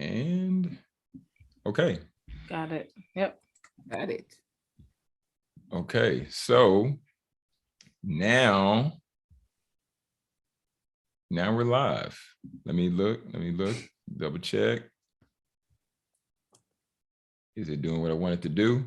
And okay. Got it. Yep. Got it. Okay, so now we're live. Let me look, double check. Is it doing what I want it to do?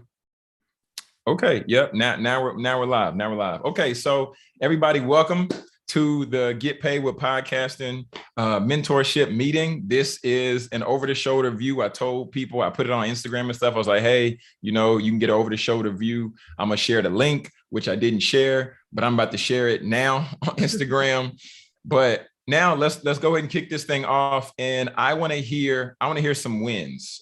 Okay, yep, now we're live. Okay, so everybody, welcome to the Get Paid with Podcasting mentorship meeting. This is an over-the-shoulder view. I told people, I put it on Instagram and stuff. I was like, hey, you can get an over-the-shoulder view. I'm gonna share the link, which I didn't share, but I'm about to share it now on Instagram. But now let's go ahead and kick this thing off. And I want to hear some wins.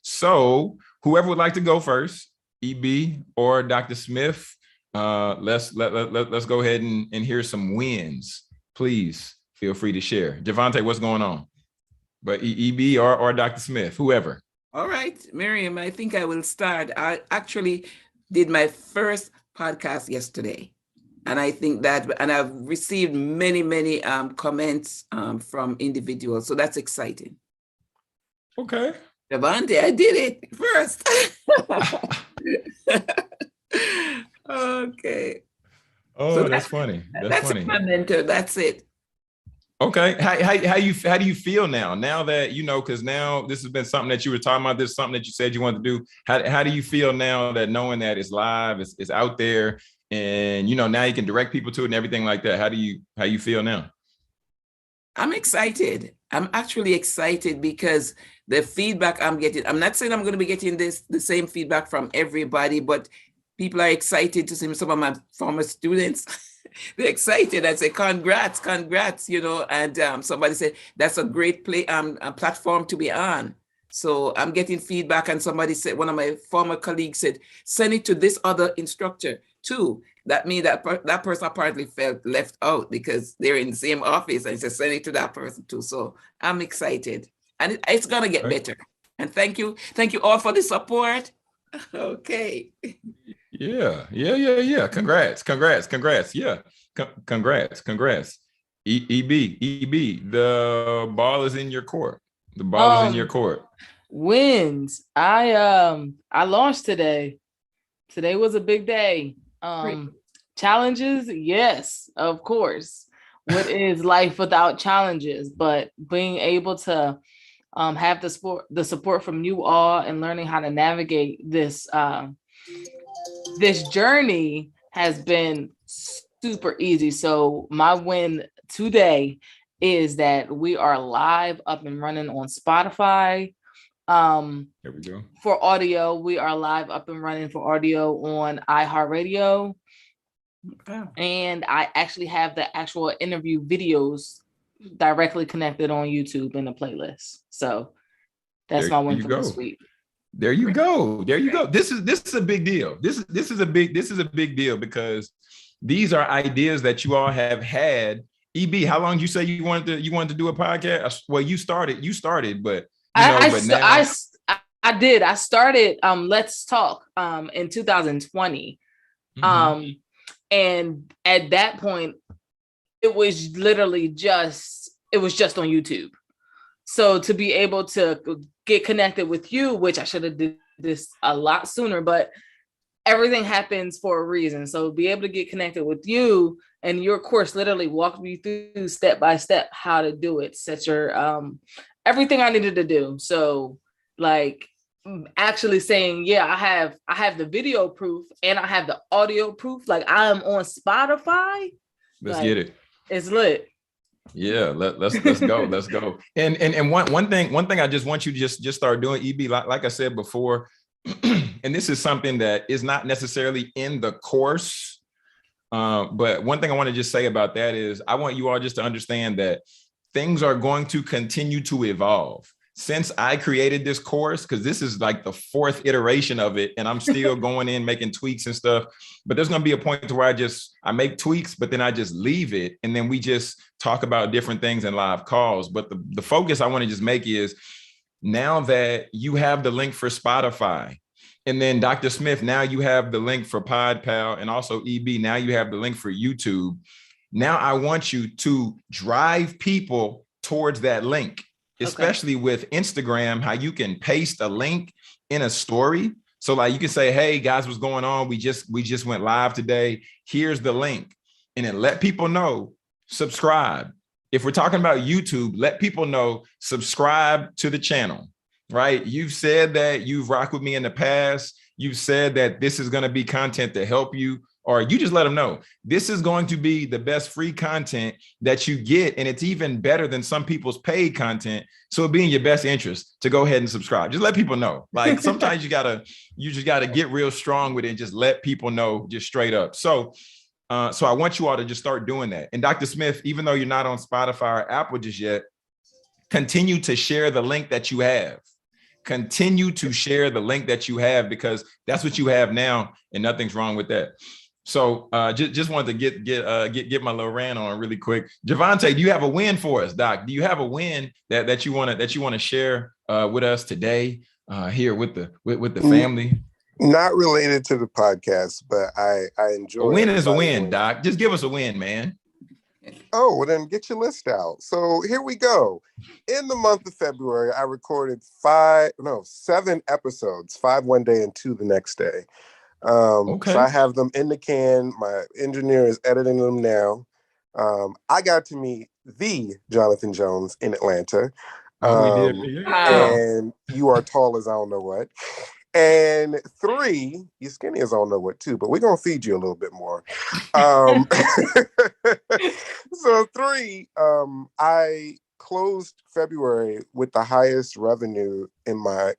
So whoever would like to go first, EB or Dr. Smith, let's go ahead and hear some wins. Please feel free to share. Javante, what's going on? But EB or Dr. Smith, whoever. All right, Miriam, I think I will start. I actually did my first podcast yesterday. And I think that, and I've received many comments from individuals. So that's exciting. Okay. Javante, I did it first. Okay. Oh, so that's funny. That's funny. My mentor. That's it. Okay. How do you feel now? Now that because now this has been something that you were talking about. This is something that you said you wanted to do. How do you feel now that knowing that it's live, it's out there, and now you can direct people to it and everything like that? How do you feel now? I'm excited. I'm actually excited because the feedback I'm getting, I'm not saying I'm going to be getting the same feedback from everybody, but people are excited to see some of my former students. They're excited. I say, congrats, and somebody said, that's a great platform to be on. So I'm getting feedback, and somebody said, one of my former colleagues said, send it to this other instructor too. That means that person apparently felt left out because they're in the same office, and he said, send it to that person too. So I'm excited, and it's gonna get better. And thank you all for the support. Okay. Yeah. Congrats. Yeah. Congrats. EB, the ball is in your court. Wins. I launched today. Today was a big day. Challenges, yes, of course. What is life without challenges? But being able to have the support from you all and learning how to navigate this journey has been super easy. So my win today is that we are live, up and running on Spotify. There we go. For audio, we are live, up and running for audio on iHeartRadio. Okay. And I actually have the actual interview videos directly connected on YouTube in the playlist. So that's my win for this week. There you go. This is a big deal. This is a big deal because these are ideas that you all have had. EB, how long did you say you wanted to do a podcast? Well, you started, but I did. I started Let's Talk in 2020. Mm-hmm. And at that point, it was literally just on YouTube. So to be able to get connected with you, which I should have did this a lot sooner, but everything happens for a reason. So be able to get connected with you, and your course literally walked me through step by step how to do it. Set your everything I needed to do. So like actually saying, yeah, I have the video proof and I have the audio proof. Like I am on Spotify. Let's get it. It's lit. Yeah, let's go. Let's go. And one thing I just want you to just start doing, EB, like I said before, and this is something that is not necessarily in the course, but one thing I want to just say about that is I want you all just to understand that things are going to continue to evolve. Since I created this course, because this is like the 4th iteration of it, and I'm still going in making tweaks and stuff, but there's going to be a point to where I make tweaks, but then I just leave it. And then we just talk about different things in live calls. But the focus I want to just make is now that you have the link for Spotify, and then Dr. Smith, now you have the link for PodPal, and also EB, now you have the link for YouTube. Now I want you to drive people towards that link. especially with Instagram, how you can paste a link in a story. So like you can say, hey guys, what's going on? We just went live today. Here's the link. And then let people know, subscribe. If we're talking about YouTube, let people know, subscribe to the channel, right? You've said that you've rocked with me in the past. You've said that this is going to be content to help you, or you just let them know this is going to be the best free content that you get. And it's even better than some people's paid content. So it'd be in your best interest to go ahead and subscribe. Just let people know. Like sometimes you just gotta get real strong with it and just let people know just straight up. So I want you all to just start doing that. And Dr. Smith, even though you're not on Spotify or Apple just yet, continue to share the link that you have. Continue to share the link that you have, because that's what you have now and nothing's wrong with that. So just wanted to get my little rant on really quick. Javante, do you have a win for us, Doc? Do you have a win that you want to share with us today here with the family? Not related to the podcast, but I enjoy. A win is a win, Doc. Just give us a win, man. Oh, well then get your list out. So here we go. In the month of February, I recorded 7 episodes, 5 one day and 2 the next day. So I have them in the can. My engineer is editing them now. I got to meet the Jonathan Jones in Atlanta. And you are tall as I don't know what. And 3, you're skinny as I don't know what too, but we're going to feed you a little bit more. So 3, I closed February with the highest revenue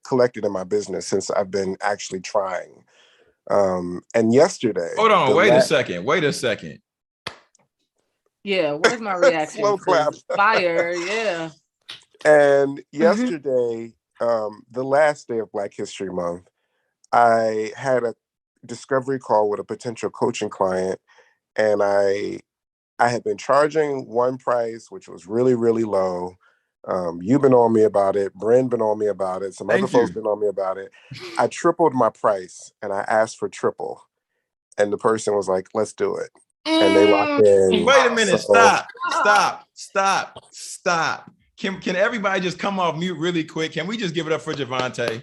collected in my business since I've been actually trying. And yesterday. Hold on, wait a second. Yeah, where's my reaction? Slow clap. Fire, yeah. And yesterday, the last day of Black History Month, I had a discovery call with a potential coaching client, and I had been charging one price, which was really, really low. You've been on me about it. Bryn been on me about it. Some other folks been on me about it. I tripled my price and I asked for triple. And the person was like, let's do it. And they locked in. Wait a minute. Stop. Can everybody just come off mute really quick? Can we just give it up for Javante?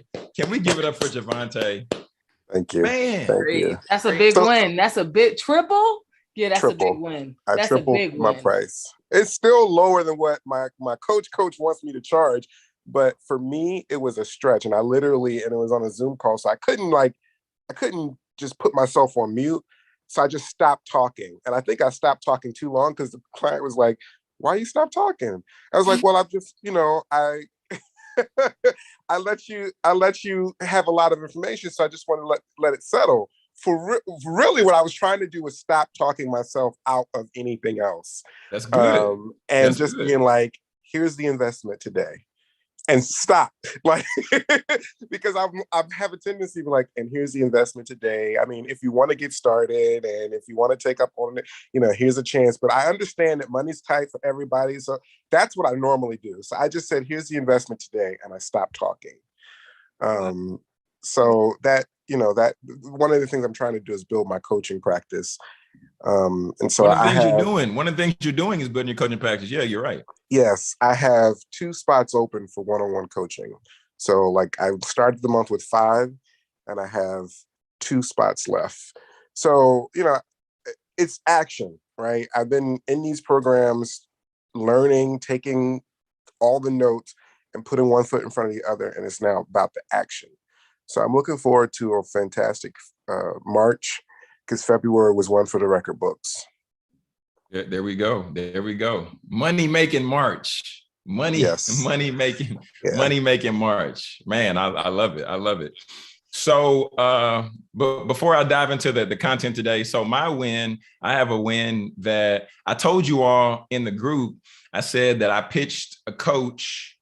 Thank you. Man. Thank you. That's a big win. That's a big triple. Yeah, that's a big win. I tripled my price. It's still lower than what my coach wants me to charge. But for me, it was a stretch. And and it was on a Zoom call. So I couldn't just put myself on mute. So I just stopped talking. And I think I stopped talking too long because the client was like, why you stop talking? I was like, well, I'm just, I let you have a lot of information. So I just want to let it settle. Really, what I was trying to do was stop talking myself out of anything else. That's good. Being like, here's the investment today. And stop, like, because I have a tendency to be like, and here's the investment today. I mean, if you want to get started and if you want to take up on it, here's a chance. But I understand that money's tight for everybody. So that's what I normally do. So I just said, here's the investment today. And I stopped talking. So that one of the things I'm trying to do is build my coaching practice. And so one of the things you're doing is building your coaching practice. Yeah, you're right. Yes, I have 2 spots open for one-on-one coaching. So like I started the month with 5 and I have 2 spots left. So, it's action, right? I've been in these programs, learning, taking all the notes and putting one foot in front of the other. And it's now about the action. So I'm looking forward to a fantastic March, because February was one for the record books. There we go. Money making March. Money making March. Man, I love it. So, but before I dive into the content today, so my win, I have a win that I told you all in the group. I said that I pitched a coach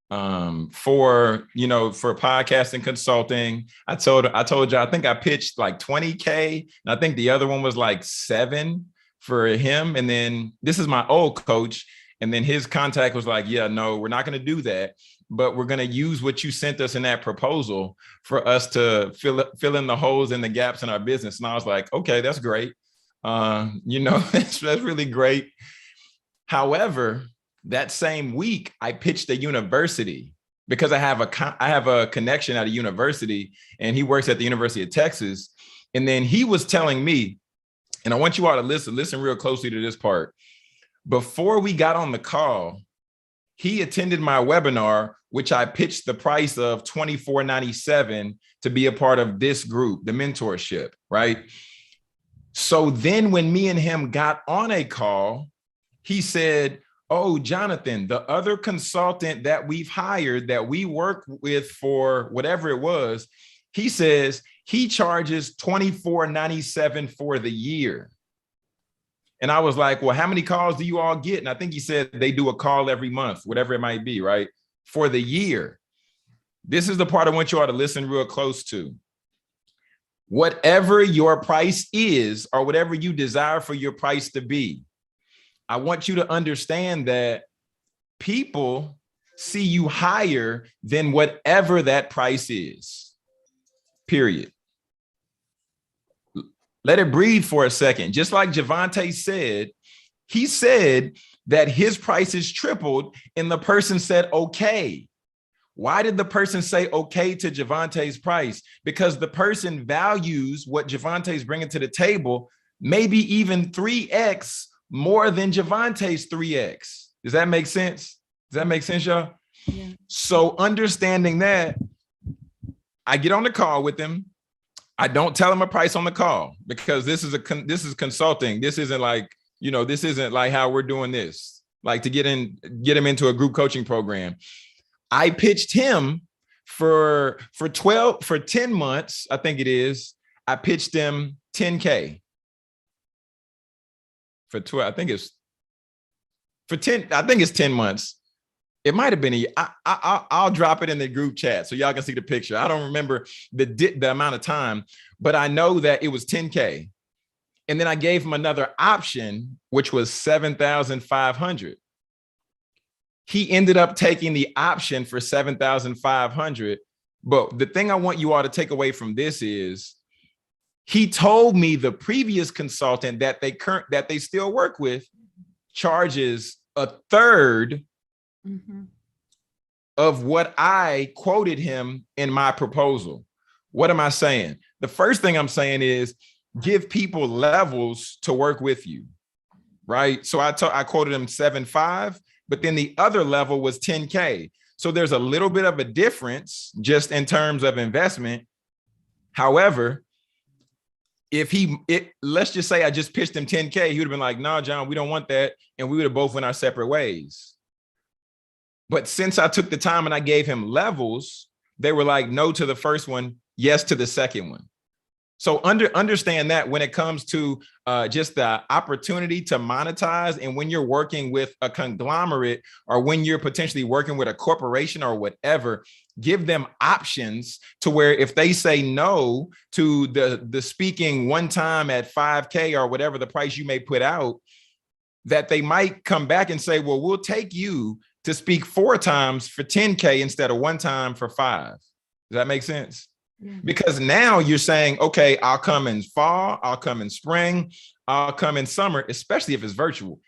for podcasting consulting. I told you, I think I pitched like 20K, and I think the other one was like 7 for him. And then this is my old coach. And then his contact was like, yeah, no, we're not going to do that, but we're going to use what you sent us in that proposal for us to fill in the holes and the gaps in our business. And I was like, okay, that's great. That's really great. However, That same week, I pitched a university because I have a connection at a university, and he works at the University of Texas. And then he was telling me, and I want you all to listen real closely to this part. Before we got on the call, he attended my webinar, which I pitched the price of $24.97 to be a part of this group, the mentorship, right? So then when me and him got on a call, he said, oh, Jonathan, the other consultant that we've hired that we work with for whatever it was, he says he charges $24.97 for the year. And I was like, well, how many calls do you all get? And I think he said they do a call every month, whatever it might be, right? For the year. This is the part I want you all to listen real close to. Whatever your price is, or whatever you desire for your price to be, I want you to understand that people see you higher than whatever that price is, period. Let it breathe for a second. Just like Javante said, he said that his prices tripled and the person said, okay. Why did the person say okay to Javante's price? Because the person values what Javante's bringing to the table, maybe even 3x more than Javante's 3x. Does that make sense? Does that make sense, y'all? Yeah. So understanding that, I get on the call with him. I don't tell him a price on the call because this is consulting. This isn't like, this isn't like how we're doing this, like to get him into a group coaching program. I pitched him for 10 months, I think it is. I pitched him 10K for 12. I think it's 10 months. It might have been I'll drop it in the group chat so y'all can see the picture. I don't remember the amount of time, but I know that it was 10K. And then I gave him another option, which was 7,500. He ended up taking the option for 7,500. But the thing I want you all to take away from this is he told me the previous consultant that they still work with charges a third of what I quoted him in my proposal. What am I saying? The first thing I'm saying is give people levels to work with you, right? So I quoted him 7.5, but then the other level was 10K. So there's a little bit of a difference just in terms of investment. However, let's just say I just pitched him 10K, he would have been like, no, John, we don't want that. And we would have both went our separate ways. But since I took the time and I gave him levels, they were like, no to the first one, yes to the second one. So understand that when it comes to just the opportunity to monetize, and when you're working with a conglomerate or when you're potentially working with a corporation or whatever, give them options to where if they say no to the speaking one time at 5K or whatever the price you may put out, that they might come back and say, well, we'll take you to speak 4 times for 10K instead of 1 time for 5. Does that make sense? Yeah. Because now you're saying, okay, I'll come in fall, I'll come in spring, I'll come in summer, especially if it's virtual,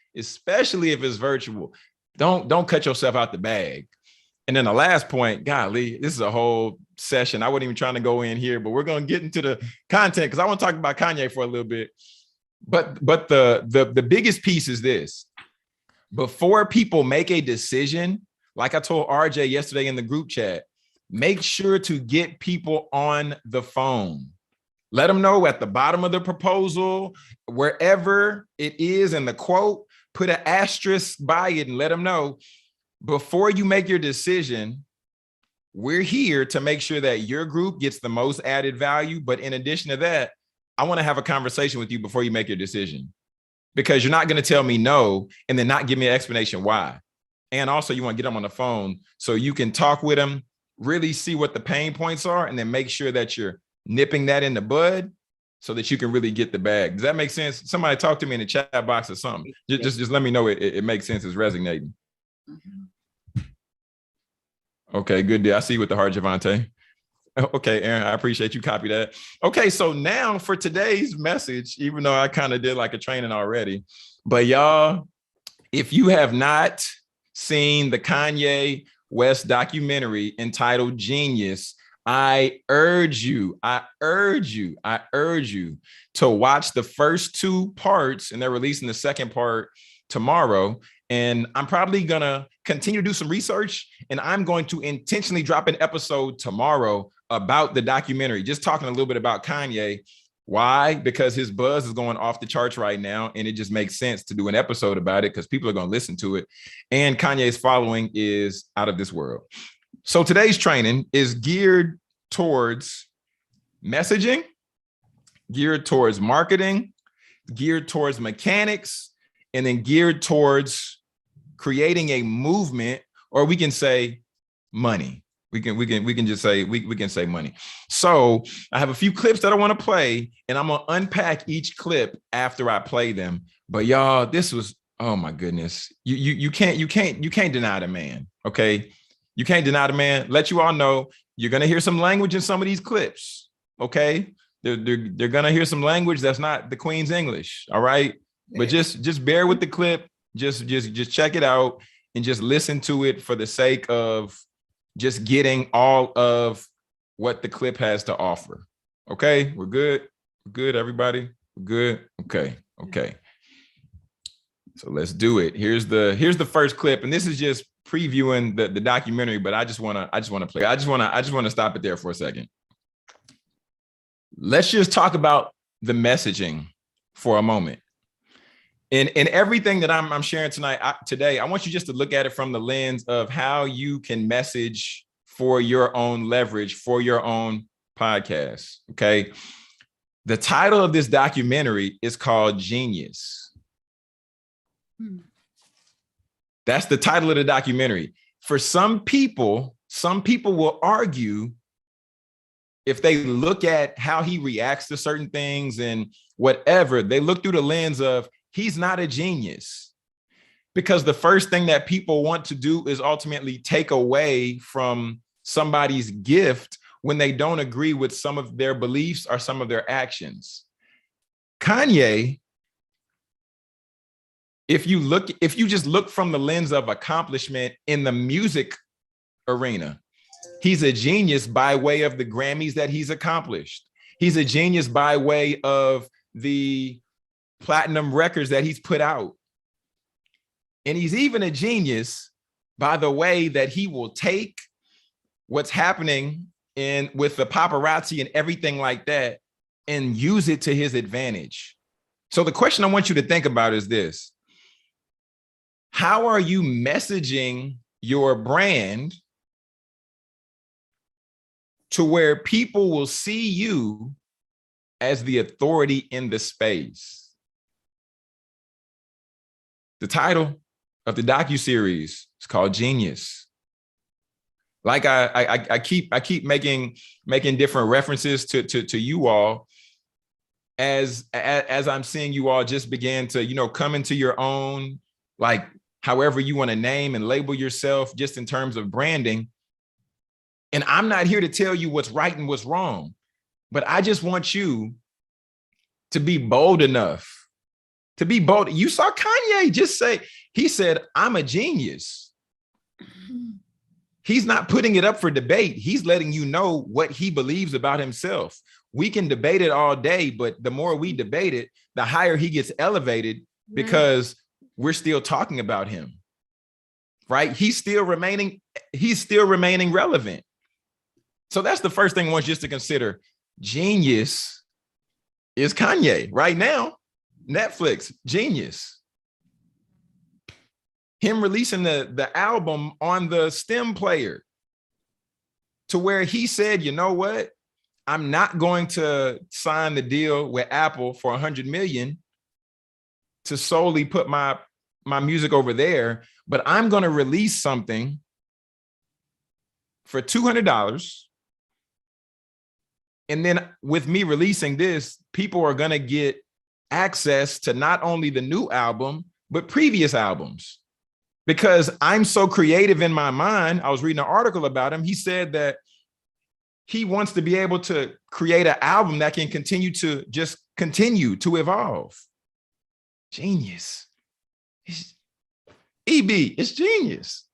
Don't cut yourself out the bag. And then the last point, golly, this is a whole session. I wasn't even trying to go in here, but we're going to get into the content because I want to talk about Kanye for a little bit. But the biggest piece is this. Before people make a decision, like I told RJ yesterday in the group chat, make sure to get people on the phone. Let them know at the bottom of the proposal, wherever it is in the quote, put an asterisk by it and let them know before you make your decision, we're here to make sure that your group gets the most added value. But in addition to that, I want to have a conversation with you before you make your decision, because you're not going to tell me no and then not give me an explanation why. And also you want to get them on the phone so you can talk with them, really see what the pain points are, and then make sure that you're nipping that in the bud so that you can really get the bag. Does that make sense? Somebody talk to me in the chat box or something. Just let me know it makes sense. It's resonating. Okay, good deal. I see you with the heart, Javante. Okay, Aaron, I appreciate you. Copy that. Okay, so now for today's message, even though I kind of did like a training already, but y'all, if you have not seen the Kanye West documentary entitled Jeen-Yuhs, I urge you to watch the first 2 parts, and they're releasing the second part tomorrow. And I'm probably gonna continue to do some research, and I'm going to intentionally drop an episode tomorrow about the documentary, just talking a little bit about Kanye. Why? Because his buzz is going off the charts right now, and it just makes sense to do an episode about it because people are going to listen to it. And Kanye's following is out of this world. So today's training is geared towards messaging, geared towards marketing, geared towards mechanics, and then geared towards creating a movement, or we can say money. We can just say we can say money. So I have a few clips that I want to play, and I'm gonna unpack each clip after I play them. But y'all, this was, oh my goodness. You can't deny the man. Okay. You can't deny the man. Let you all know you're gonna hear some language in some of these clips. Okay. They're gonna hear some language that's not the Queen's English. All right. But just bear with the clip. Just check it out and just listen to it for the sake of just getting all of what the clip has to offer. Okay, we're good. We're good, everybody. We're good. Okay. So let's do it. Here's the first clip, and this is just previewing the documentary. But I just wanna play. I just wanna stop it there for a second. Let's just talk about the messaging for a moment. And everything that I'm sharing today, I want you just to look at it from the lens of how you can message for your own leverage, for your own podcast, okay? The title of this documentary is called Jeen-Yuhs. That's the title of the documentary. For some people will argue, if they look at how he reacts to certain things and whatever, they look through the lens of, he's not a genius, because the first thing that people want to do is ultimately take away from somebody's gift when they don't agree with some of their beliefs or some of their actions. Kanye, if you just look from the lens of accomplishment in the music arena, he's a genius by way of the Grammys that he's accomplished. He's a genius by way of the platinum records that he's put out. And he's even a genius by the way that he will take what's happening with the paparazzi and everything like that and use it to his advantage. So the question I want you to think about is this: how are you messaging your brand to where people will see you as the authority in the space? The title of the docuseries is called Jeen-Yuhs. Like I keep making different references to you all as I'm seeing you all just begin to, come into your own, like however you want to name and label yourself, just in terms of branding. And I'm not here to tell you what's right and what's wrong, but I just want you to be bold enough. To be bold. You saw Kanye just say, he said, I'm a genius. He's not putting it up for debate. He's letting you know what he believes about himself. We can debate it all day, but the more we debate it, the higher he gets elevated, because we're still talking about him, right? He's still remaining relevant. So that's the first thing I want you just to consider. Jeen-Yuhs is Kanye right now. Netflix, Jeen-Yuhs. Him releasing the album on the stem player, to where he said, you know what? I'm not going to sign the deal with Apple for 100 million to solely put my music over there, but I'm going to release something for $200. And then with me releasing this, people are going to get access to not only the new album, but previous albums. Because I'm so creative in my mind. I was reading an article about him. He said that he wants to be able to create an album that can continue to evolve. Genius. EB, it's genius.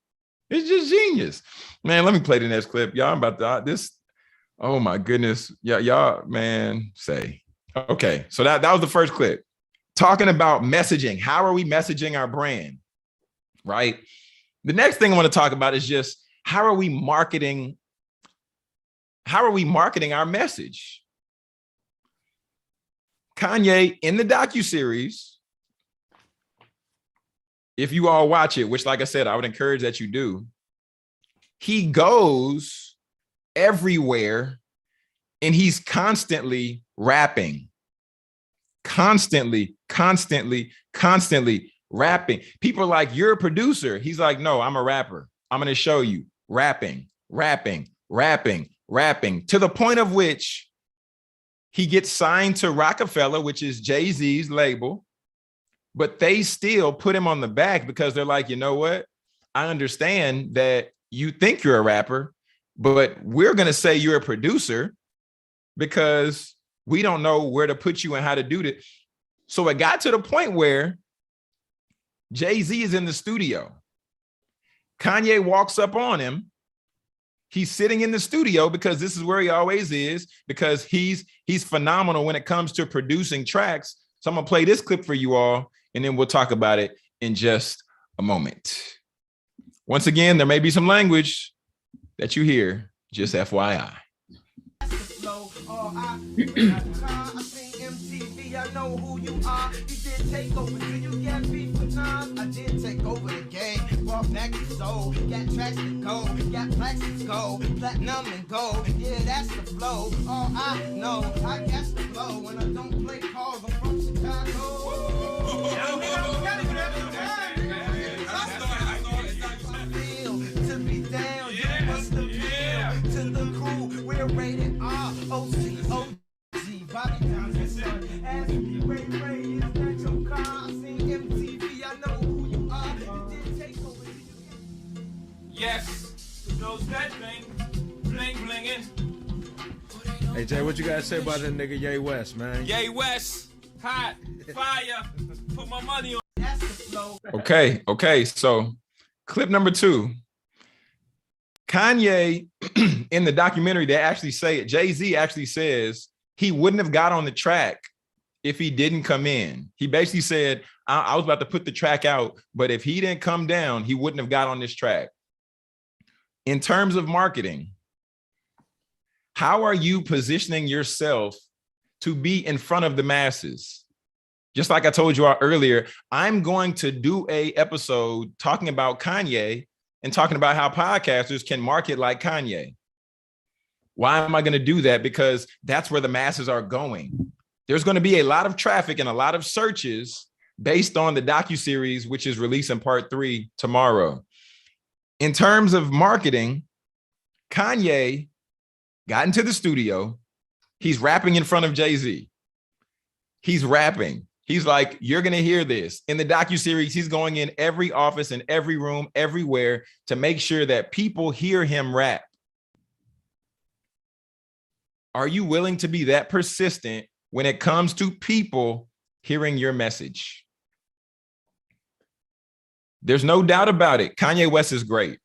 It's just genius. Man, let me play the next clip. Y'all, I'm about to, this, oh my goodness. Yeah, y'all, man, say. Okay, so that was the first clip. Talking about messaging. How are we messaging our brand, right? The next thing I want to talk about is just how are we marketing our message? Kanye in the docuseries, if you all watch it, which like I said, I would encourage that you do, he goes everywhere and he's constantly rapping. Constantly rapping. People are like, you're a producer. He's like, no, I'm a rapper. I'm going to show you rapping, to the point of which he gets signed to Rockefeller, which is Jay-Z's label, but they still put him on the back because they're like, you know what? I understand that you think you're a rapper, but we're going to say you're a producer because we don't know where to put you and how to do it. So it got to the point where Jay-Z is in the studio. Kanye walks up on him. He's sitting in the studio because this is where he always is, because he's phenomenal when it comes to producing tracks. So I'm gonna play this clip for you all, and then we'll talk about it in just a moment. Once again, there may be some language that you hear, just FYI. I know who you are. You did take over. Do you get beef for times? I did take over the game. Brought back the soul. Got tracks to go. Got plaques to go. Platinum and gold. Yeah, that's the flow. All I know, I guess the flow. When I don't play calls, I'm from Chicago. To be down, you must appeal to the crew. We're rated R, OC, Bobby Johnson, son. Ask me, Ray, is that your car? I seen MTV, I know who you are. You did take over. Yes, those that thing, bling blinging. Hey Jay, what you gotta say about that nigga Ye West, man? Ye West, hot, fire, put my money on. That's the flow. Okay, so clip number 2. Kanye, in the documentary, they actually say it. Jay-Z actually says he wouldn't have got on the track if he didn't come in. He basically said, I was about to put the track out, but if he didn't come down, he wouldn't have got on this track. In terms of marketing, how are you positioning yourself to be in front of the masses? Just like I told you all earlier, I'm going to do a episode talking about Kanye and talking about how podcasters can market like Kanye. Why am I going to do that? Because that's where the masses are going. There's going to be a lot of traffic and a lot of searches based on the docuseries, which is releasing part 3 tomorrow. In terms of marketing, Kanye got into the studio. He's rapping in front of Jay-Z. He's rapping. He's like, you're going to hear this. In the docuseries, he's going in every office and every room, everywhere to make sure that people hear him rap. Are you willing to be that persistent when it comes to people hearing your message? There's no doubt about it. Kanye West is great.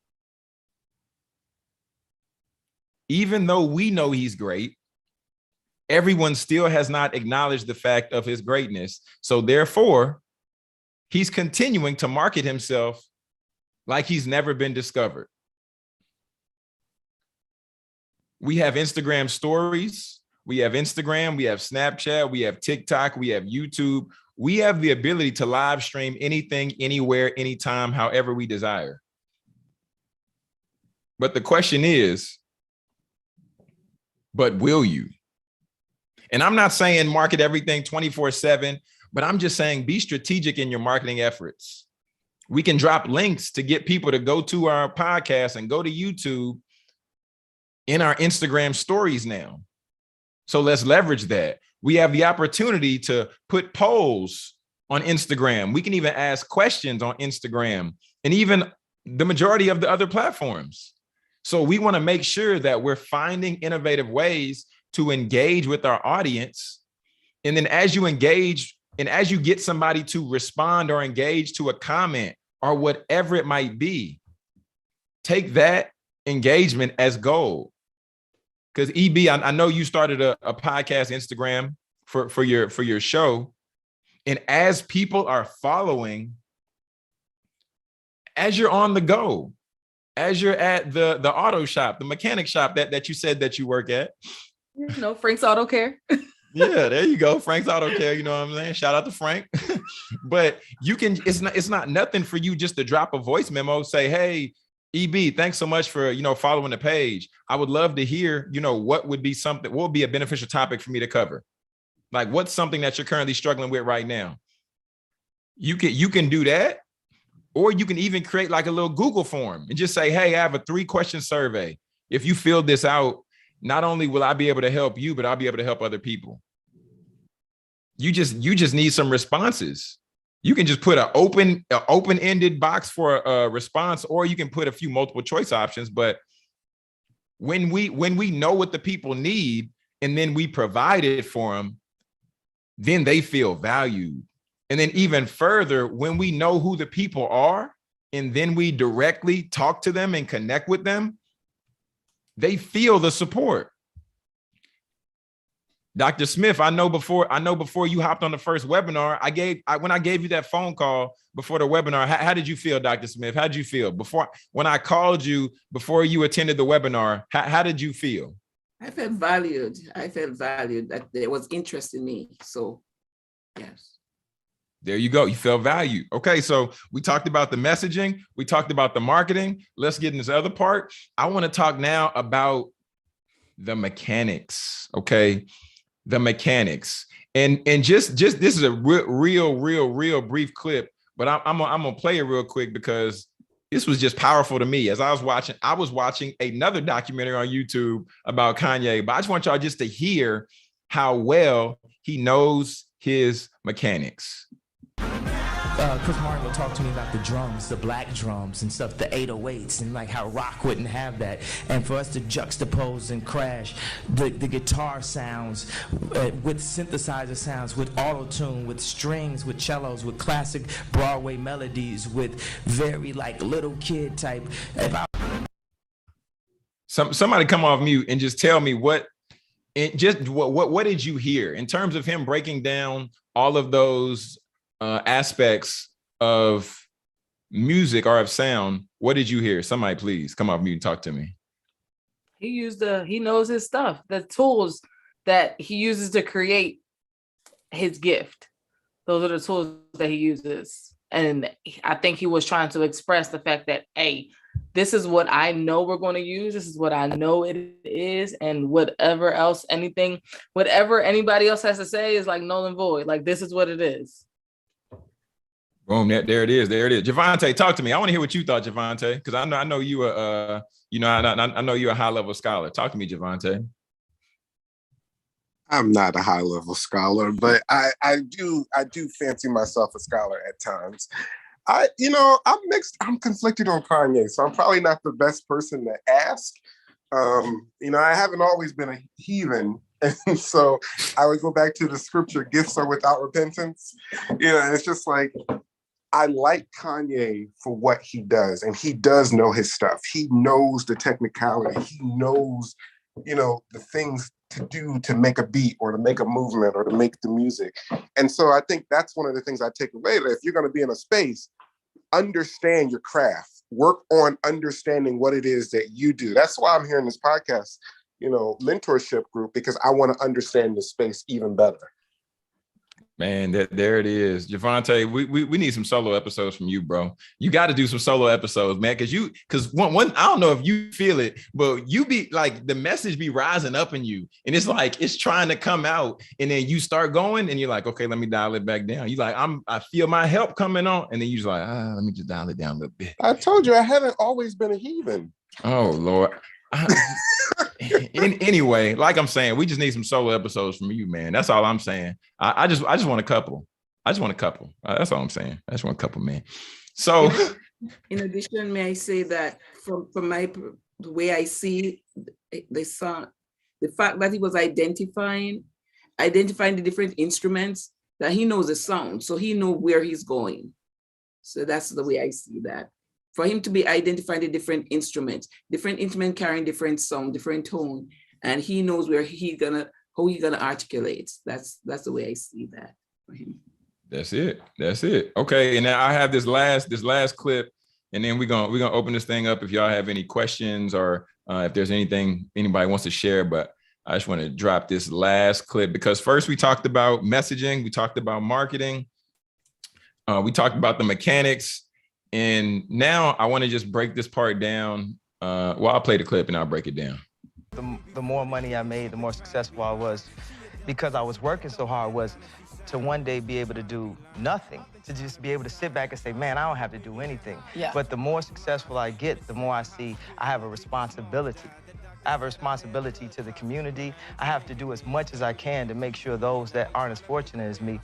Even though we know he's great, everyone still has not acknowledged the fact of his greatness. So therefore, he's continuing to market himself like he's never been discovered. We have Instagram stories, we have Instagram, we have Snapchat, we have TikTok, we have YouTube. We have the ability to live stream anything, anywhere, anytime, however we desire. But the question is, but will you? And I'm not saying market everything 24/7, but I'm just saying be strategic in your marketing efforts. We can drop links to get people to go to our podcast and go to YouTube in our Instagram stories now. So let's leverage that. We have the opportunity to put polls on Instagram. We can even ask questions on Instagram and even the majority of the other platforms. So we want to make sure that we're finding innovative ways to engage with our audience. And then as you engage and as you get somebody to respond or engage to a comment or whatever it might be. Take that engagement as gold. Because EB, I know you started a podcast, Instagram for your show. And as people are following, as you're on the go, as you're at the auto shop, the mechanic shop that you said that you work at. Frank's Auto Care. Yeah, there you go. Frank's Auto Care. You know what I'm saying? Shout out to Frank. But you can, it's not nothing for you just to drop a voice memo, say, hey, EB, thanks so much for, following the page. I would love to hear, what would be a beneficial topic for me to cover? Like, what's something that you're currently struggling with right now? You can do that, or you can even create like a little Google form and just say, hey, I have a 3-question survey. If you fill this out, not only will I be able to help you, but I'll be able to help other people. You just need some responses. You can just put an open-ended box for a response, or you can put a few multiple choice options. But when we know what the people need and then we provide it for them, then they feel valued. And then even further, when we know who the people are and then we directly talk to them and connect with them, they feel the support. Dr. Smith, I know before you hopped on the first webinar, when I gave you that phone call before the webinar, how did you feel, Dr. Smith? How did you feel when I called you before you attended the webinar? How did you feel? I felt valued. That there was interest in me. So, yes. There you go. You felt valued. Okay, so we talked about the messaging. We talked about the marketing. Let's get in this other part. I want to talk now about the mechanics. Okay, the mechanics. And just this is a real brief clip, but I'm gonna play it real quick because this was just powerful to me. As I was watching another documentary on YouTube about Kanye, but I just want y'all just to hear how well he knows his mechanics. Chris Martin will talk to me about the drums, the black drums and stuff, the 808s, and like how rock wouldn't have that. And for us to juxtapose and crash the guitar sounds with synthesizer sounds, with auto-tune, with strings, with cellos, with classic Broadway melodies, with very like little kid type. Somebody come off mute and just tell me what did you hear in terms of him breaking down all of those aspects of music or of sound? What did you hear? Somebody please come off mute and talk to me. He knows his stuff, the tools that he uses to create his gift. Those are the tools that he uses. And I think he was trying to express the fact that, hey, this is what I know we're going to use. This is what I know it is. And whatever anybody else has to say is like null and void. Like, this is what it is. Boom, there it is. Javante, talk to me. I want to hear what you thought, Javante, because I know you I know you're a high-level scholar. Talk to me, Javante. I'm not a high-level scholar, but I do fancy myself a scholar at times. I'm mixed. I'm conflicted on Kanye, so I'm probably not the best person to ask. I haven't always been a heathen. And so I would go back to the scripture, gifts are without repentance. And it's just like, I like Kanye for what he does, and he does know his stuff. He knows the technicality. He knows, the things to do to make a beat or to make a movement or to make the music. And so I think that's one of the things I take away, that if you're going to be in a space, understand your craft, work on understanding what it is that you do. That's why I'm here in this podcast, mentorship group, because I want to understand the space even better. Man, there it is. Javante, we need some solo episodes from you, bro. You got to do some solo episodes, man, because one, I don't know if you feel it, but you be like, the message be rising up in you, and it's like it's trying to come out, and then you start going, and you're like, okay, let me dial it back down. You like, I feel my help coming on, and then you're like, let me just dial it down a little bit. I told you I haven't always been a heathen. Oh Lord. Anyway, like I'm saying, we just need some solo episodes from you, man. That's all I'm saying. I just want a couple. That's all I'm saying. I just want a couple, man. So, in addition, may I say that from the way I see the song, the fact that he was identifying the different instruments, that he knows the sound, so he knows where he's going. So that's the way I see that. For him to be identifying the different instruments carrying different sound, different tone, and he knows how he gonna articulate. That's the way I see that for him. That's it. Okay, and now I have this last clip, and then we're gonna open this thing up if y'all have any questions or if there's anything anybody wants to share. But I just want to drop this last clip because first we talked about messaging, we talked about marketing, we talked about the mechanics, and now I want to just break this part down. Well, I'll play the clip and I'll break it down. The more money I made, the more successful I was, because I was working so hard, was to one day be able to do nothing, to just be able to sit back and say, man, I don't have to do anything. Yeah. But the more successful I get, the more I see I have a responsibility. I have a responsibility to the community. I have to do as much as I can to make sure those that aren't as fortunate as me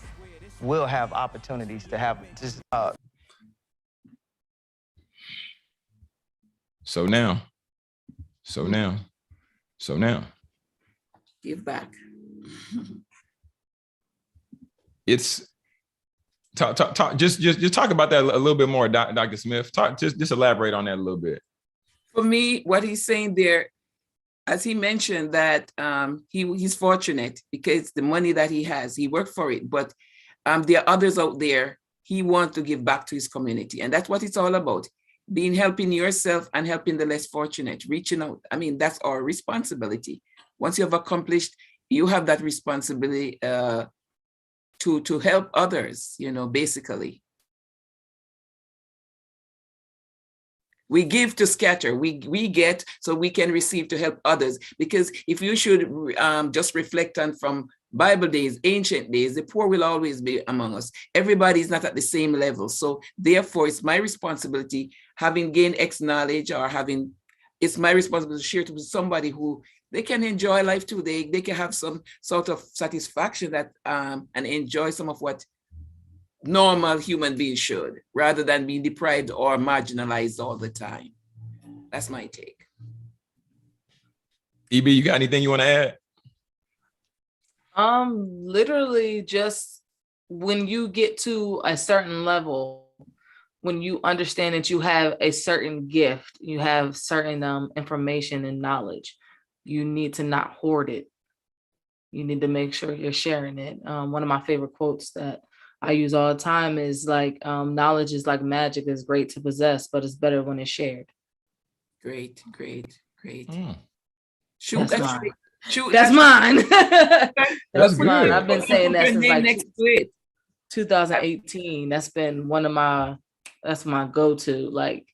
will have opportunities to have just. So now. Give back. It's talk. Just talk about that a little bit more, Dr. Smith. Just elaborate on that a little bit. For me, what he's saying there, as he mentioned that he's fortunate because the money that he has, he worked for it. But there are others out there he wants to give back to his community, and that's what it's all about. Helping yourself and helping the less fortunate, reaching out. I mean, that's our responsibility. Once you have accomplished, you have that responsibility to help others, basically. We give to scatter, we get so we can receive to help others. Because if you should just reflect on from Bible days, ancient days, the poor will always be among us. Everybody is not at the same level. So therefore, it's my responsibility, having gained X knowledge it's my responsibility to share it with somebody who they can enjoy life too. They can have some sort of satisfaction that and enjoy some of what normal human beings should, rather than being deprived or marginalized all the time. That's my take. EB, you got anything you want to add? Literally just when you get to a certain level, when you understand that you have a certain gift, you have certain information and knowledge, you need to not hoard it. You need to make sure you're sharing it. One of my favorite quotes that I use all the time is like, knowledge is like magic, it's great to possess, but it's better when it's shared. Great. Shoot, that's mine. That's mine. I've been saying that since like 2018. That's been that's my go-to. Like,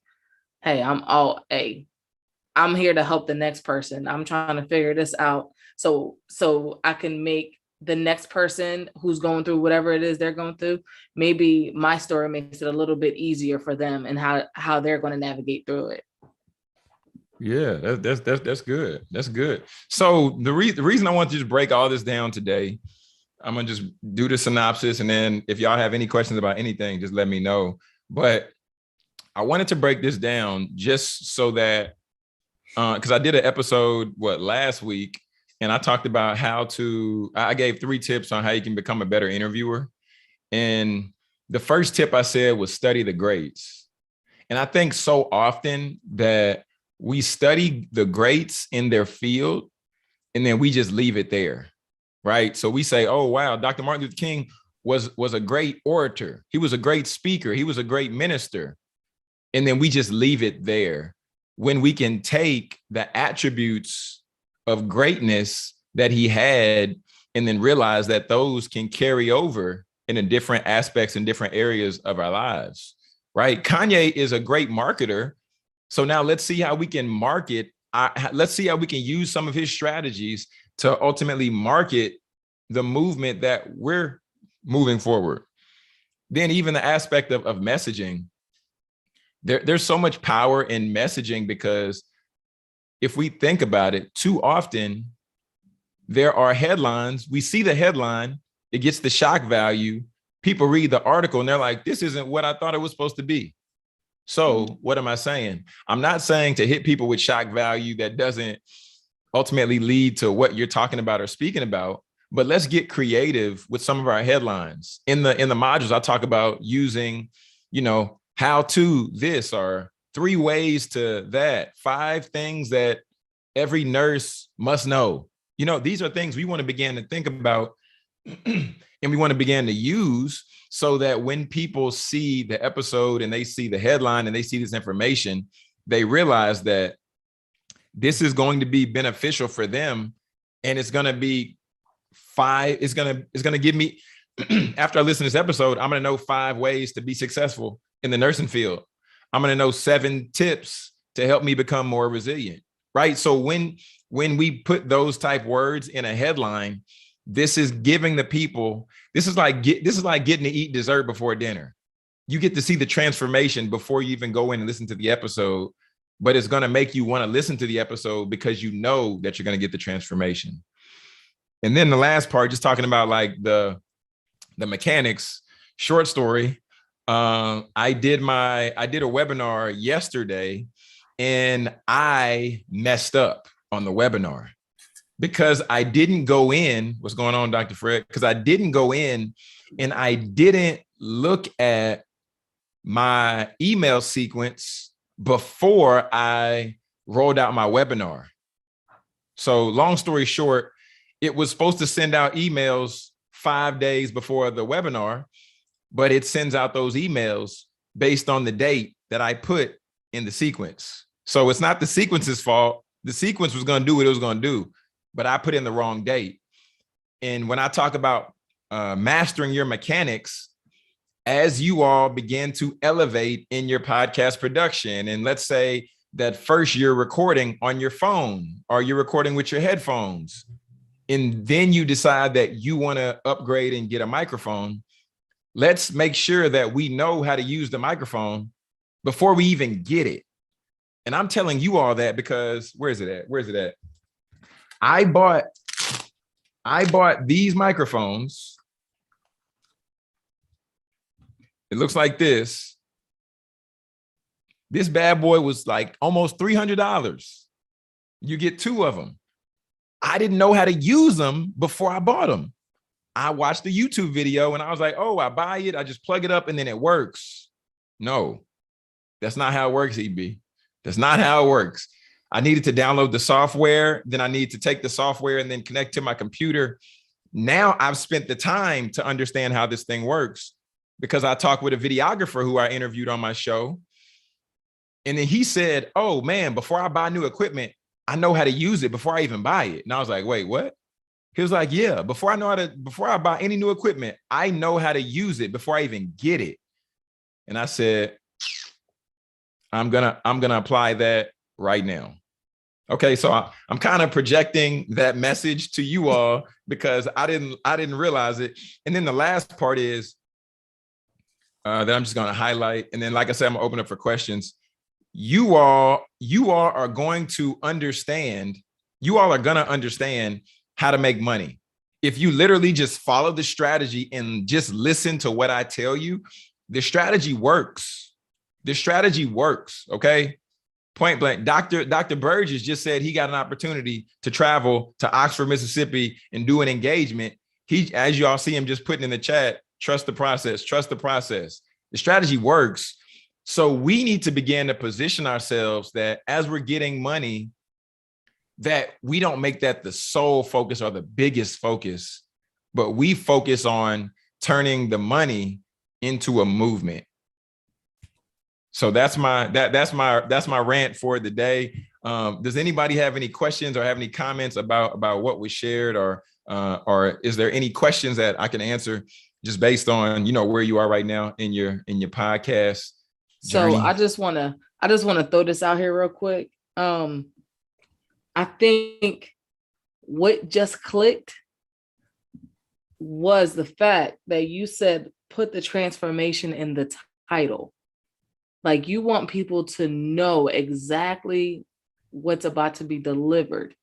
hey, I'm here to help the next person. I'm trying to figure this out so I can make the next person who's going through whatever it is they're going through, maybe my story makes it a little bit easier for them and how they're going to navigate through it. Yeah, that's good. That's good. So the reason I want to just break all this down today, I'm gonna just do the synopsis, and then if y'all have any questions about anything, just let me know. But I wanted to break this down just so that because I did an episode last week, and I talked about I gave 3 tips on how you can become a better interviewer. And the first tip I said was study the greats. And I think so often that we study the greats in their field, and then we just leave it there, right? So we say, oh, wow, Dr. Martin Luther King was a great orator. He was a great speaker. He was a great minister. And then we just leave it there, when we can take the attributes of greatness that he had and then realize that those can carry over in different aspects and different areas of our lives, right? Kanye is a great marketer. So now let's see how we can market. Let's see how we can use some of his strategies to ultimately market the movement that we're moving forward. Then even the aspect of messaging, there's so much power in messaging, because if we think about it, too often there are headlines. We see the headline, it gets the shock value. People read the article and they're like, this isn't what I thought it was supposed to be. So what am I saying? I'm not saying to hit people with shock value that doesn't ultimately lead to what you're talking about or speaking about, but let's get creative with some of our headlines. In the modules, I talk about using, how to this or 3 ways to that, 5 things that every nurse must know. These are things we want to begin to think about and we want to begin to use so that when people see the episode and they see the headline and they see this information, they realize that this is going to be beneficial for them. And it's going to be it's going to give me, after I listen to this episode, I'm going to know 5 ways to be successful in the nursing field. I'm going to know 7 tips to help me become more resilient, right? So when we put those type words in a headline, this is giving the people, this is like getting to eat dessert before dinner. You get to see the transformation before you even go in and listen to the episode, but it's going to make you want to listen to the episode because you know that you're going to get the transformation. And then the last part, just talking about like the mechanics, short story. I did a webinar yesterday and I messed up on the webinar because I didn't go in. What's going on, Dr. Fred? Because I didn't go in and I didn't look at my email sequence before I rolled out my webinar. So long story short, it was supposed to send out emails 5 days before the webinar, but it sends out those emails based on the date that I put in the sequence. So it's not the sequence's fault. The sequence was going to do what it was going to do, but I put in the wrong date. And when I talk about mastering your mechanics, as you all begin to elevate in your podcast production, and let's say that first you're recording on your phone or you're recording with your headphones, and then you decide that you want to upgrade and get a microphone, let's make sure that we know how to use the microphone before we even get it. And I'm telling you all that because where is it at? I bought these microphones. It looks like this. This bad boy was like almost $300. You get 2 of them. I didn't know how to use them before I bought them. I watched the YouTube video and I was like, oh, I buy it. I just plug it up and then it works. No, that's not how it works, EB. That's not how it works. I needed to download the software. Then I need to take the software and then connect to my computer. Now I've spent the time to understand how this thing works because I talked with a videographer who I interviewed on my show. And then he said, oh man, before I buy new equipment, I know how to use it before I even buy it. And I was like, wait, what? He was like, yeah, before I buy any new equipment, I know how to use it before I even get it. And I said, I'm gonna apply that right now. Okay, so I'm kind of projecting that message to you all because I didn't realize it. And then the last part is that I'm just gonna highlight. And then, like I said, I'm gonna open up for questions. You all are going to understand. You all are gonna understand how to make money. If you literally just follow the strategy and just listen to what I tell you, the strategy works. The strategy works, okay? Point blank. Dr. Burgess just said he got an opportunity to travel to Oxford, Mississippi and do an engagement. He, as you all see him just putting in the chat, trust the process, trust the process. The strategy works. So we need to begin to position ourselves that as we're getting money, that we don't make that the sole focus or the biggest focus, but we focus on turning the money into a movement. So that's my rant for the day. Does anybody have any questions or have any comments about what was shared, or is there any questions that I can answer just based on where you are right now in your podcast journey? So I just want to throw this out here real quick. I think what just clicked was the fact that you said put the transformation in the title. Like, you want people to know exactly what's about to be delivered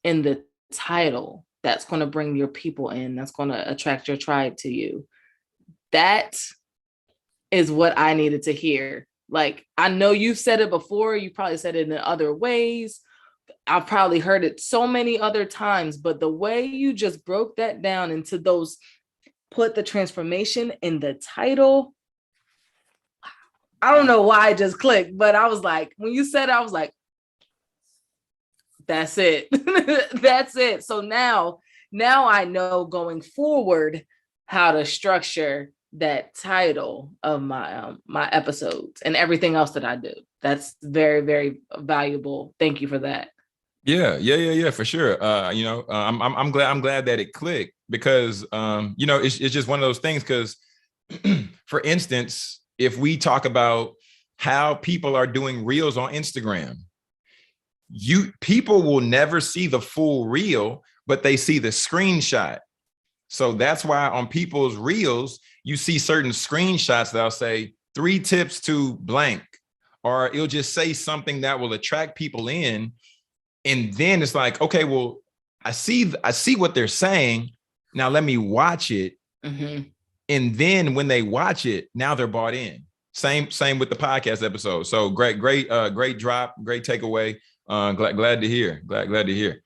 in the title that's going to bring your people in, that's going to attract your tribe to you. That is what I needed to hear. Like, I know you've said it before. You probably said it in other ways. I've probably heard it so many other times, but the way you just broke that down into those, put the transformation in the title. I don't know why it just clicked, but I was like, when you said it, I was like, that's it. That's it. So now I know going forward how to structure that title of my my episodes and everything else that I do. That's very, very valuable. Thank you for that. Yeah, for sure. I'm glad that it clicked because it's just one of those things. Because for instance, if we talk about how people are doing reels on Instagram, people will never see the full reel, but they see the screenshot. So that's why on people's reels, you see certain screenshots that'll say 3 tips to blank, or it'll just say something that will attract people in. And then it's like, okay, well, I see what they're saying. Now let me watch it. Mm-hmm. And then when they watch it, now they're bought in. Same with the podcast episode. So great drop, great takeaway. Glad to hear. Glad to hear.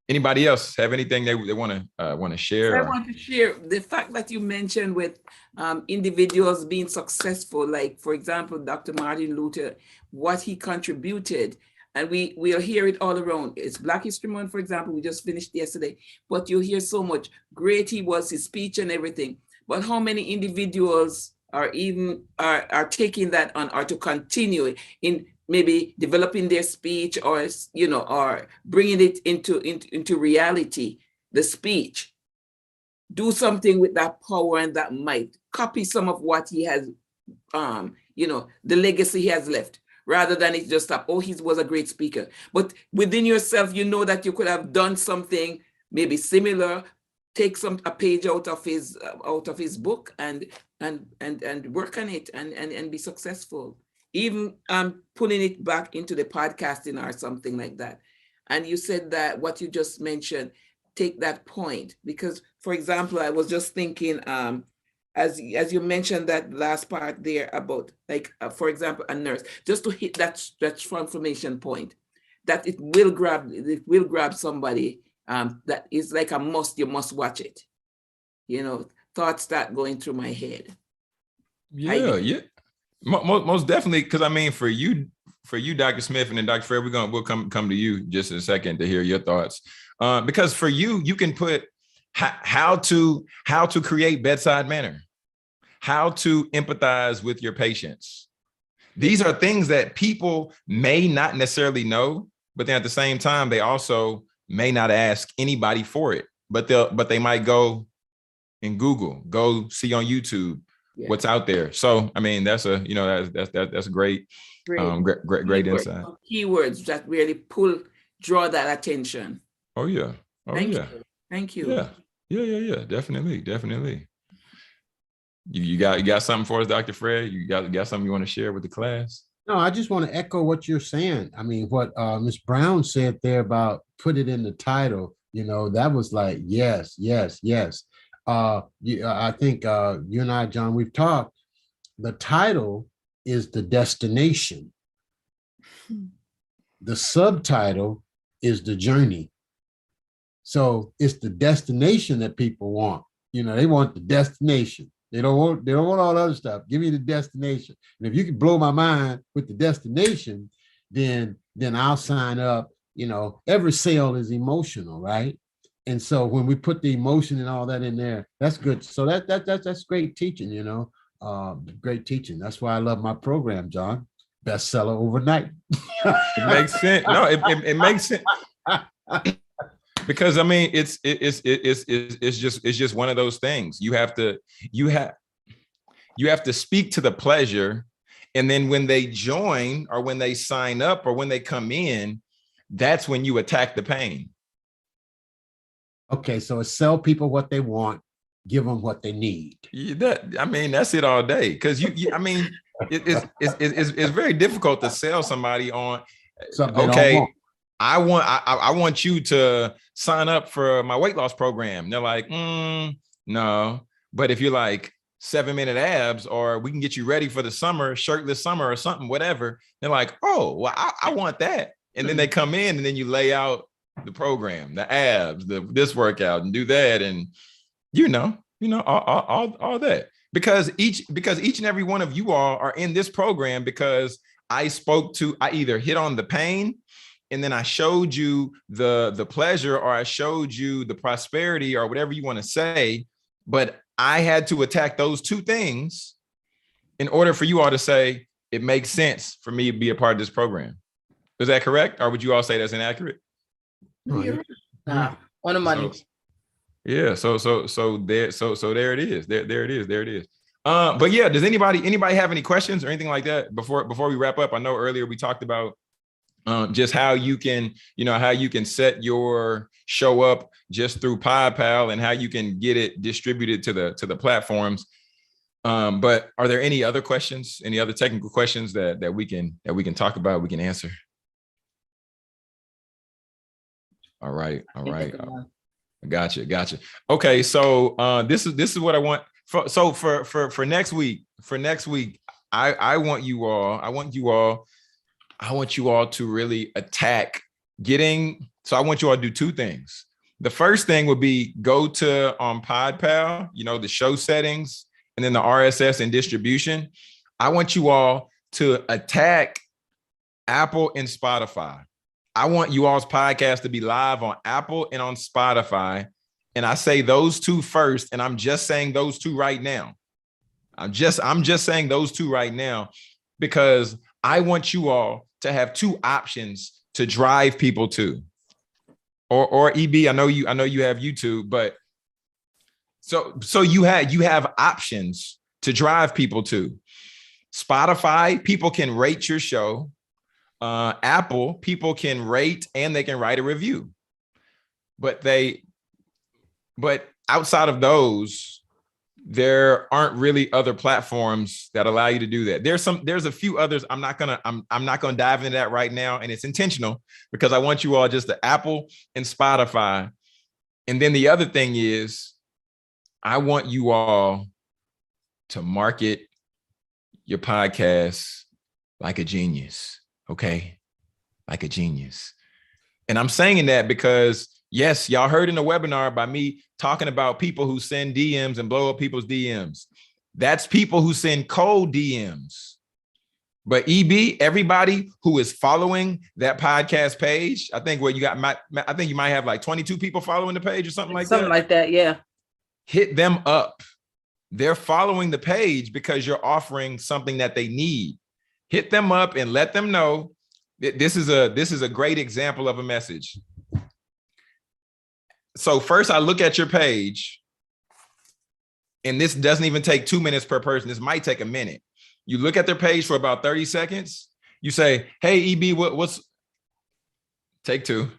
Anybody else have anything they want to share? I want to share the fact that you mentioned with individuals being successful, like for example, Dr. Martin Luther, what he contributed. And we'll hear it all around. It's Black History Month, for example, we just finished yesterday, but you'll hear so much. Great he was, his speech and everything. But how many individuals are taking that on, or to continue in maybe developing their speech, or or bringing it into reality, the speech. Do something with that power and that might. Copy some of what he has, the legacy he has left, rather than it just stop, he was a great speaker. But within yourself, you know that you could have done something maybe similar, take a page out of his book and work on it and be successful. Even pulling it back into the podcasting or something like that. And you said that what you just mentioned, take that point, because for example, I was just thinking, as you mentioned that last part there about for example, a nurse, just to hit that transformation point, that it will grab somebody, that is like a must. You must watch it. Thoughts start going through my head. Yeah. Most definitely, because I mean, for you, Dr. Smith, and then Dr. Fred, we'll come to you just in a second to hear your thoughts. Because for you can put how to create bedside manner, how to empathize with your patients. These are things that people may not necessarily know, but then at the same time, they also may not ask anybody for it. But they might go and go see on YouTube. Yeah. What's out there. So I mean, that's a great insight. Keywords that really draw that attention. Oh yeah. Thank you. Yeah. Definitely. You got something for us, Dr. Fred? You got something you want to share with the class? No, I just want to echo what you're saying. I mean, what Ms. Brown said there about put it in the title, that was like, yes. I think you and I, John, we've talked. The title is the destination. The subtitle is the journey. So it's the destination that people want. They want the destination. They don't want all the other stuff. Give me the destination. And if you can blow my mind with the destination, then I'll sign up. Every sale is emotional, right? And so when we put the emotion and all that in there, that's good. So that's great teaching, great teaching. That's why I love my program, John. Bestseller overnight. It makes sense. No, it makes sense. Because I mean, it's just one of those things. You have to speak to the pleasure, and then when they join or when they sign up or when they come in, that's when you attack the pain. Okay, so it's sell people what they want, give them what they need. That's it all day. Because it's very difficult to sell somebody on something. Okay, I want you to sign up for my weight loss program. They're like, no. But if you're like 7-minute abs, or we can get you ready for the summer, shirtless summer or something, whatever, they're like, oh, well, I want that. And then they come in and then you lay out the program, the abs, this workout, and do that, and all that. because each and every one of you all are in this program because I either hit on the pain and then I showed you the pleasure, or I showed you the prosperity, or whatever you want to say. But I had to attack those two things in order for you all to say it makes sense for me to be a part of this program. Is that correct? Or would you all say that's inaccurate? Nah, on the money. Yeah. So there it is. There it is. But yeah, does anybody have any questions or anything like that before we wrap up? I know earlier we talked about just how you can set your show up just through PodPal and how you can get it distributed to the platforms. But are there any other questions, any other technical questions that we can talk about, we can answer? All right. Gotcha. Okay, so this is what I want. For next week, I want you all to really attack getting. So I want you all to do two things. The first thing would be go to PodPal, the show settings, and then the RSS and distribution. I want you all to attack Apple and Spotify. I want you all's podcast to be live on Apple and on Spotify. And I say those two first, and I'm just saying those two right now. I'm just saying those two right now because I want you all to have two options to drive people to. Or EB, I know you have YouTube, but so you have options to drive people to. Spotify, people can rate your show. Apple, people can rate and they can write a review. But outside of those, there aren't really other platforms that allow you to do that. There's a few others. I'm not gonna dive into that right now, and it's intentional because I want you all just to Apple and Spotify. And then the other thing is, I want you all to market your podcast like a genius, okay? Like a genius. And I'm saying that because yes, y'all heard in the webinar by me talking about people who send DMs and blow up people's DMs. That's people who send cold DMs. But EB, everybody who is following that podcast page, I think you might have like 22 people following the page or something like that. Something like that, yeah. Hit them up. They're following the page because you're offering something that they need. Hit them up and let them know that this is a great example of a message. So first I look at your page, and this doesn't even take 2 minutes per person. This might take a minute. You look at their page for about 30 seconds. You say, hey, EB, what's take two.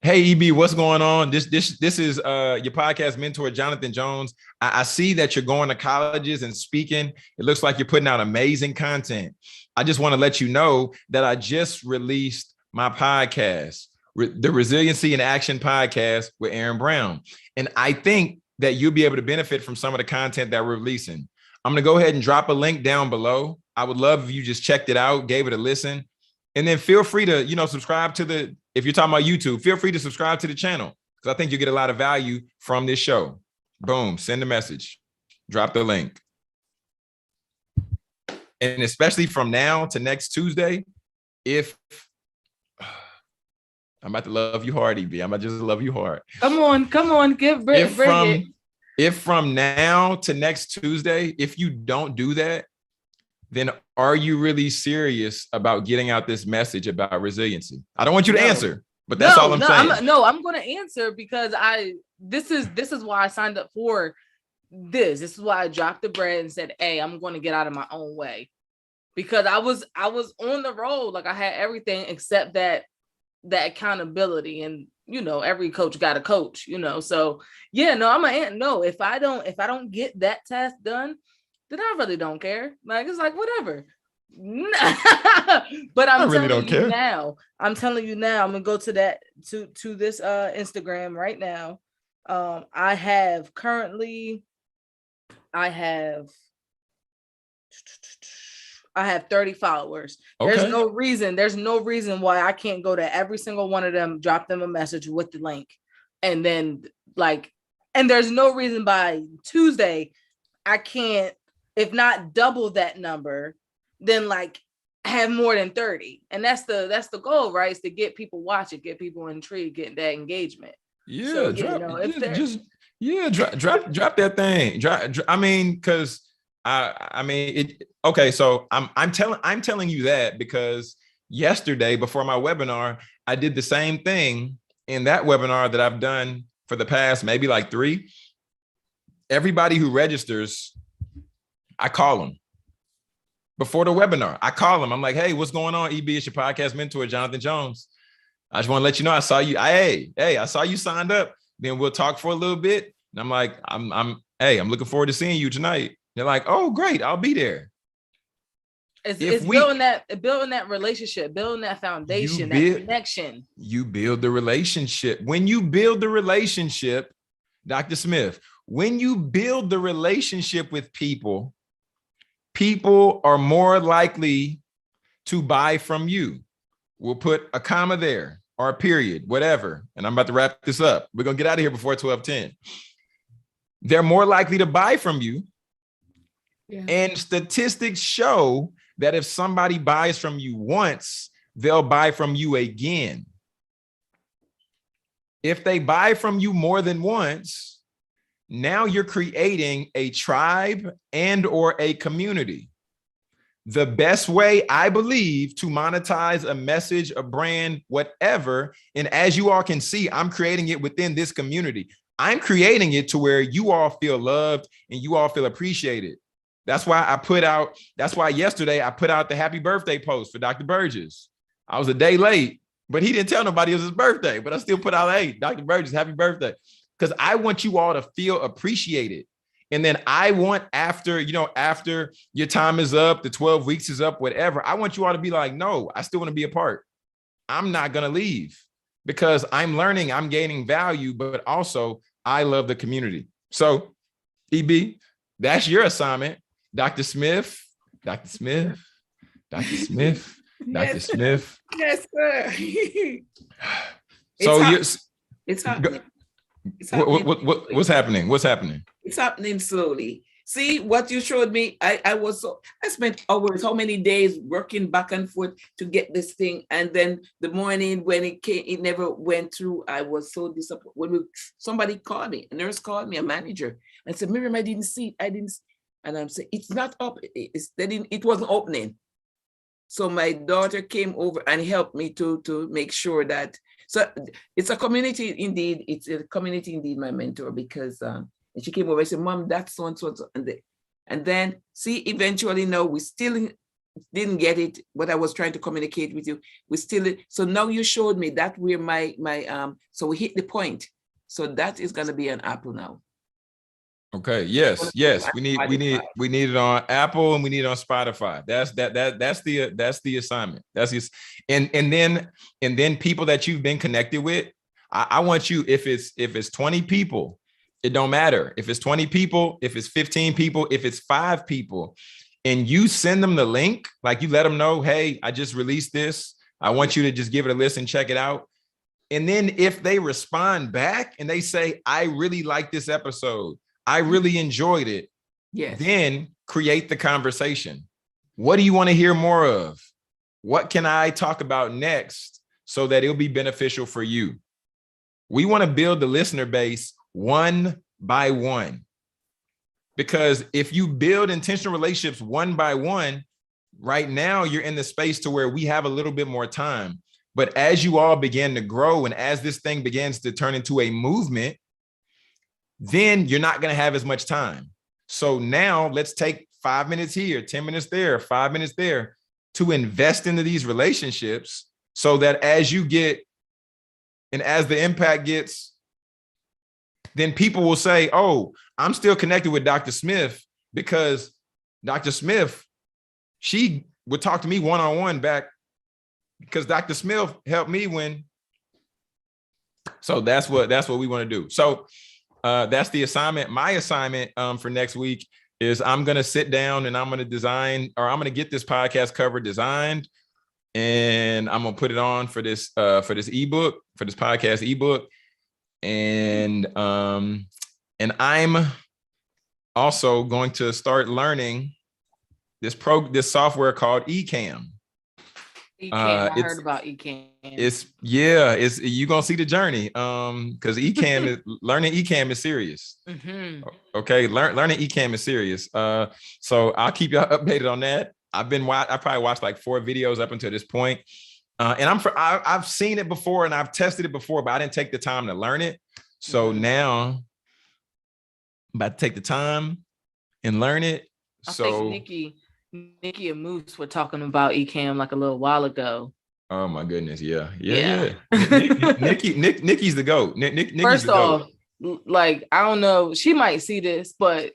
Hey, EB, what's going on? This is your podcast mentor, Jonathan Jones. I see that you're going to colleges and speaking. It looks like you're putting out amazing content. I just want to let you know that I just released my podcast, the Resiliency in Action podcast with Aaron Brown. And I think that you'll be able to benefit from some of the content that we're releasing. I'm going to go ahead and drop a link down below. I would love if you just checked it out, gave it a listen, and then feel free to, subscribe to if you're talking about YouTube, feel free to subscribe to the channel because I think you'll get a lot of value from this show. Boom, send a message, drop the link. And especially from now to next Tuesday, if I'm about to love you hard, EB. I'm about to just love you hard. Come on, give bring it. If from now to next Tuesday, if you don't do that, then are you really serious about getting out this message about resiliency? I don't want you to answer, but that's all I'm saying. I'm going to answer because this is why I signed up for this. This is why I dropped the bread and said, hey, I'm going to get out of my own way, because I was on the road. Like I had everything except that accountability, and every coach got a coach, so yeah, no, if I don't get that task done, then I really don't care. Like, it's like, whatever. But I'm telling you now, I'm gonna go to that to this Instagram right now. I have 30 followers. Okay. There's no reason why I can't go to every single one of them, drop them a message with the link. And then and there's no reason by Tuesday I can't if not double that number, then like have more than 30. And that's the goal, right? Is to get people watching, get people intrigued, get that engagement. Yeah, so, drop, you know, drop that thing. I mean, because I mean it. Okay, so I'm telling you that because yesterday before my webinar, I did the same thing in that webinar that I've done for the past maybe like 3. Everybody who registers, I call them before the webinar. I call them. I'm like, hey, what's going on? EB, it's your podcast mentor, Jonathan Jones. I just want to let you know I saw you. Hey, I saw you signed up. Then we'll talk for a little bit. And I'm like, I'm looking forward to seeing you tonight. They're like, oh, great, I'll be there. It's building that relationship, building that foundation, that connection. You build the relationship. When you build the relationship, Dr. Smith, when you build the relationship with people, people are more likely to buy from you. We'll put a comma there or a period, whatever. And I'm about to wrap this up. We're going to get out of here before 12:10. They're more likely to buy from you. Yeah. And statistics show that if somebody buys from you once, they'll buy from you again. If they buy from you more than once, now you're creating a tribe and or a community. The best way, I believe, to monetize a message, a brand, whatever, and as you all can see, I'm creating it within this community. I'm creating it to where you all feel loved and you all feel appreciated. That's why yesterday I put out the happy birthday post for Dr. Burgess. I was a day late, but he didn't tell nobody it was his birthday, but I still put out, hey, Dr. Burgess, happy birthday. Because I want you all to feel appreciated. And then I want after your time is up, the 12 weeks is up, whatever, I want you all to be like, no, I still want to be a part. I'm not going to leave because I'm learning, I'm gaining value, but also I love the community. So EB, that's your assignment. Dr. Smith. Yes, Yes, sir. It's happening. What's happening? What's happening? It's happening slowly. See what you showed me. I spent hours, how many days working back and forth to get this thing. And then the morning when it came, it never went through. I was so disappointed. When somebody called me, a nurse called me, a manager, and said, Miriam, I didn't see it. And I'm saying, it's not up. It wasn't opening. So my daughter came over and helped me to make sure that. So it's a community indeed. It's a community indeed, my mentor, because and she came over and said, Mom, that's so and so. And then see, eventually, no, we still didn't get it. What I was trying to communicate with you, so now you showed me that where my so we hit the point. So that is going to be an Apple now. Okay. Yes. We need it on Apple and we need it on Spotify. That's the assignment. That's just and then people that you've been connected with. I want you, if it's 20 people, it don't matter. If it's 20 people, if it's 15 people, if it's 5 people, and you send them the link, like you let them know, hey, I just released this. I want you to just give it a listen, check it out. And then if they respond back and they say, I really like this episode, I really enjoyed it. Yes. Then create the conversation. What do you want to hear more of? What can I talk about next so that it'll be beneficial for you? We want to build the listener base one by one. Because if you build intentional relationships one by one, right now you're in the space to where we have a little bit more time. But as you all begin to grow and as this thing begins to turn into a movement, then you're not going to have as much time. So now let's take 5 minutes here, 10 minutes there, 5 minutes there to invest into these relationships so that as you get and as the impact gets, then people will say, oh, I'm still connected with Dr. Smith because Dr. Smith, she would talk to me one-on-one back because Dr. Smith helped me when. So that's what we want to do. So that's the assignment. My assignment for next week is I'm going to sit down and I'm going to design, or I'm going to get this podcast cover designed, and I'm going to put it on for this ebook, for this podcast ebook. And I'm also going to start learning this software called Ecamm. I heard about Ecamm. It's you're gonna see the journey. Because learning Ecamm is serious. Mm-hmm. Okay, learning Ecamm is serious. So I'll keep y'all updated on that. I probably watched like 4 videos up until this point. And I've seen it before and I've tested it before, but I didn't take the time to learn it. So now I'm about to take the time and learn it. I think Nikki and Moose were talking about Ecamm like a little while ago. Oh my goodness, yeah. Nikki's the GOAT. Nikki's First the GOAT. off, like I don't know, she might see this, but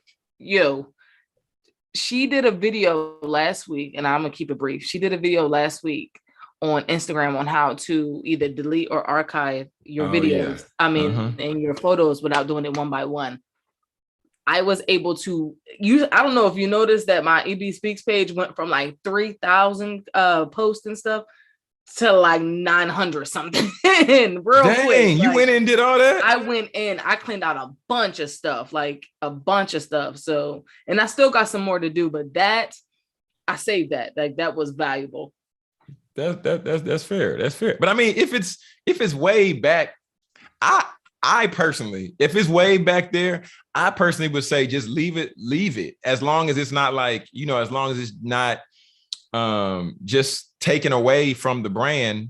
she did a video last week, and I'm gonna keep it brief. She did a video last week on Instagram on how to either delete or archive your videos. Yeah. And your photos without doing it one by one. I was able to use, I don't know if you noticed that my EB Speaks page went from like 3,000 posts and stuff to like 900 something real Dang, quick. You went in and did all that? I went in, I cleaned out a bunch of stuff. So, and I still got some more to do, but I saved that. Like that was valuable. That's fair. That's fair. But I mean, if it's way back, I personally, if it's way back there, I personally would say just leave it. As long as it's not like, as long as it's not just taken away from the brand.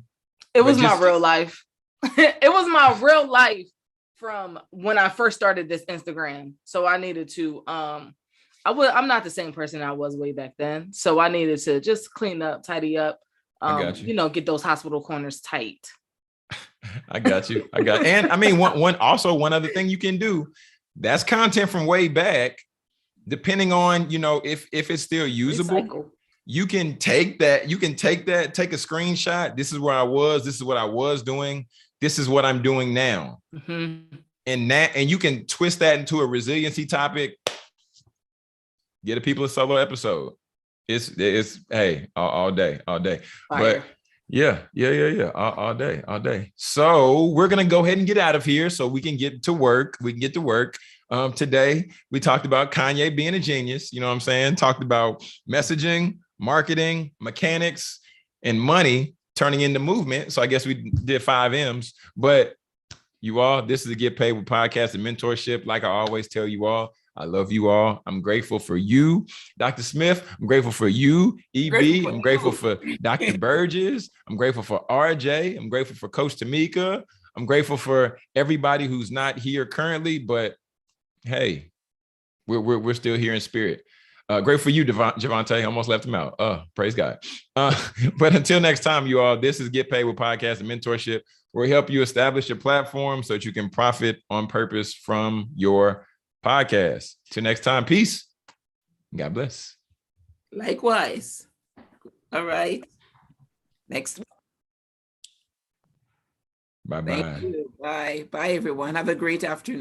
It was my real life. It was my real life from when I first started this Instagram. So I needed to, I'm not the same person I was way back then. So I needed to just clean up, tidy up, get those hospital corners tight. I got you. And I mean, one other thing you can do, that's content from way back, depending on, if it's still usable. Recycle. You can take that, take a screenshot. This is where I was, this is what I was doing. This is what I'm doing now. Mm-hmm. And you can twist that into a resiliency topic. Get a People of Solo episode. It's hey, all day. Fire. But yeah. All day. So we're going to go ahead and get out of here so we can get to work. Today, we talked about Kanye being a genius. You know what I'm saying? Talked about messaging, marketing, mechanics, and money turning into movement. So I guess we did 5 M's. But you all, this is the Get Paid with Podcast and Mentorship. Like I always tell you all, I love you all. I'm grateful for you, Dr. Smith. I'm grateful for you, EB. I'm grateful for Dr. Burgess. I'm grateful for RJ. I'm grateful for Coach Tamika. I'm grateful for everybody who's not here currently, but hey, we're still here in spirit. Grateful for you, Javante. Almost left him out. Praise God. But until next time, you all, this is Get Paid with Podcast and Mentorship, where we help you establish your platform so that you can profit on purpose from your podcast. Till next time, peace. God bless. Likewise. All right. Next week. Bye-bye. Thank you. Bye. Bye, everyone. Have a great afternoon.